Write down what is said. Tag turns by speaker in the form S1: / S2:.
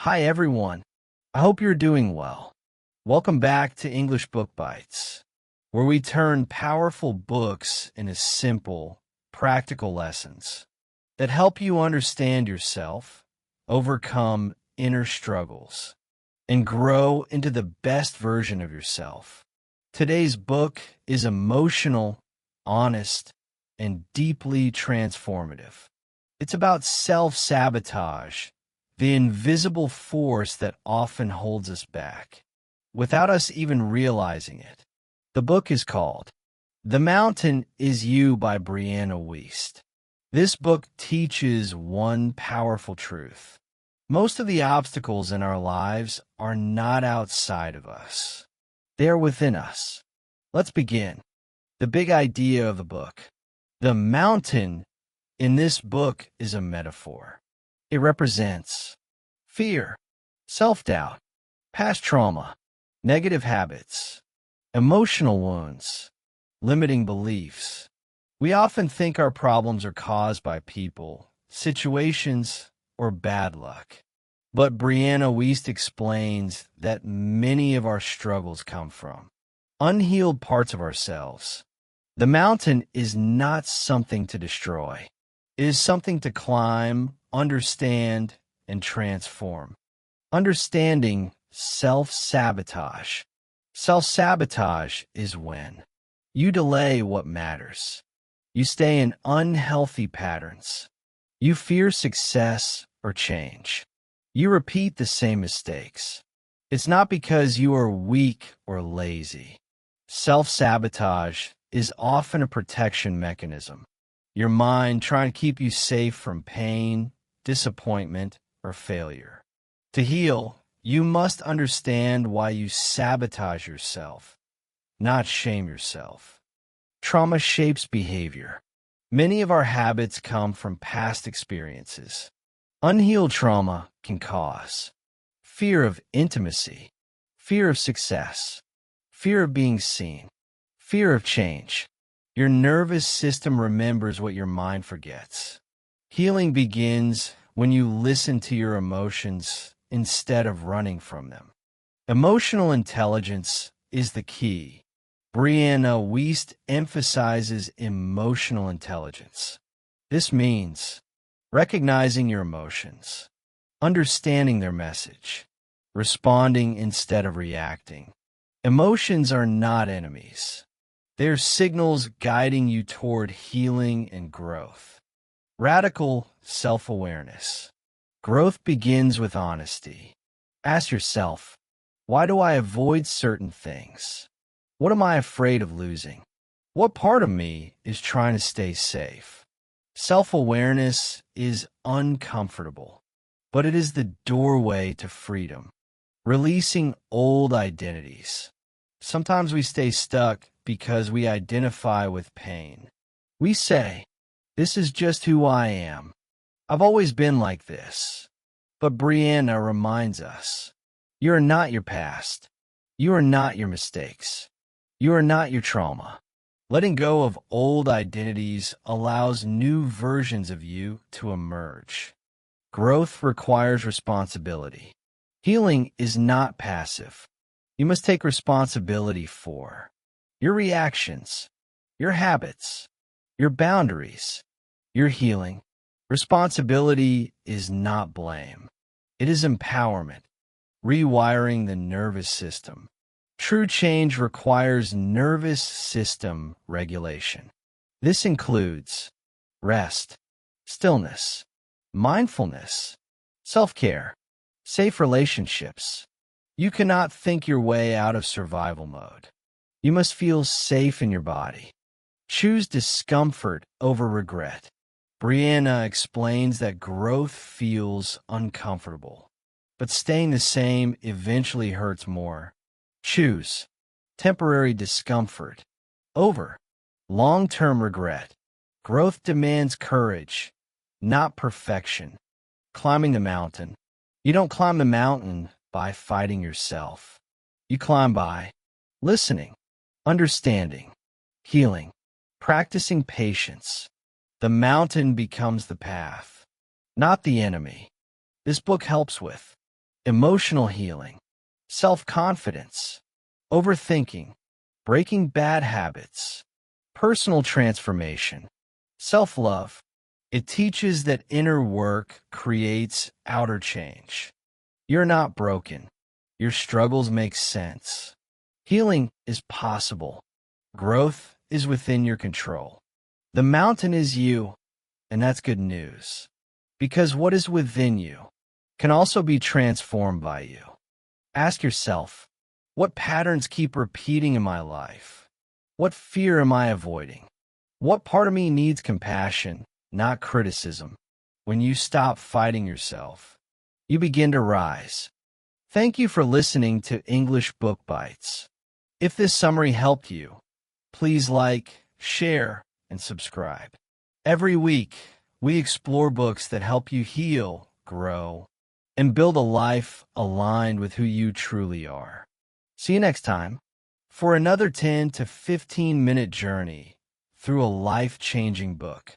S1: Hi, everyone. I hope you're doing well. Welcome back to English Book Bites, where we turn powerful books into simple, practical lessons that help you understand yourself, overcome inner struggles, and grow into the best version of yourself. Today's book is emotional, honest, and deeply transformative. It's about self-sabotage, the invisible force that often holds us back, without us even realizing it. The book is called The Mountain Is You by Brianna Wiest. This book teaches one powerful truth. Most of the obstacles in our lives are not outside of us. They are within us. Let's begin. The big idea of the book. The mountain in this book is a metaphor. It represents fear, self-doubt, past trauma, negative habits, emotional wounds, limiting beliefs. We often think our problems are caused by people, situations, or bad luck. But Brianna Wiest explains that many of our struggles come from unhealed parts of ourselves. The mountain is not something to destroy. It is something to climb, understand, and transform. Understanding self-sabotage. Self-sabotage is when you delay what matters. You stay in unhealthy patterns. You fear success or change. You repeat the same mistakes. It's not because you are weak or lazy. Self-sabotage is often a protection mechanism. Your mind trying to keep you safe from pain, disappointment, or failure. To heal, you must understand why you sabotage yourself, not shame yourself. Trauma shapes behavior. Many of our habits come from past experiences. Unhealed trauma can cause fear of intimacy, fear of success, fear of being seen, fear of change. Your nervous system remembers what your mind forgets. Healing begins when you listen to your emotions instead of running from them. Emotional intelligence is the key. Brianna Wiest emphasizes emotional intelligence. This means recognizing your emotions, understanding their message, responding instead of reacting. Emotions are not enemies. They are signals guiding you toward healing and growth. Radical self-awareness. Growth begins with honesty. Ask yourself, why do I avoid certain things? What am I afraid of losing? What part of me is trying to stay safe? Self-awareness is uncomfortable, but it is the doorway to freedom. Releasing old identities. Sometimes we stay stuck because we identify with pain. We say, this is just who I am. I've always been like this. But Brianna reminds us, you are not your past. You are not your mistakes. You are not your trauma. Letting go of old identities allows new versions of you to emerge. Growth requires responsibility. Healing is not passive. You must take responsibility for your reactions, your habits, your boundaries, your healing. Responsibility is not blame. It is empowerment, rewiring the nervous system. True change requires nervous system regulation. This includes rest, stillness, mindfulness, self-care, safe relationships. You cannot think your way out of survival mode. You must feel safe in your body. Choose discomfort over regret. Brianna explains that growth feels uncomfortable, but staying the same eventually hurts more. Choose temporary discomfort over long-term regret. Growth demands courage, not perfection. Climbing the mountain. You don't climb the mountain by fighting yourself. You climb by listening, understanding, healing, practicing patience. The mountain becomes the path, not the enemy. This book helps with emotional healing, self-confidence, overthinking, breaking bad habits, personal transformation, self-love. It teaches that inner work creates outer change. You're not broken. Your struggles make sense. Healing is possible. Growth is within your control. The mountain is you, and that's good news. Because what is within you can also be transformed by you. Ask yourself, what patterns keep repeating in my life? What fear am I avoiding? What part of me needs compassion, not criticism? When you stop fighting yourself, you begin to rise. Thank you for listening to English Book Bites. If this summary helped you, please like, share, and subscribe. Every week, we explore books that help you heal, grow, and build a life aligned with who you truly are. See you next time for another 10 to 15-minute journey through a life-changing book.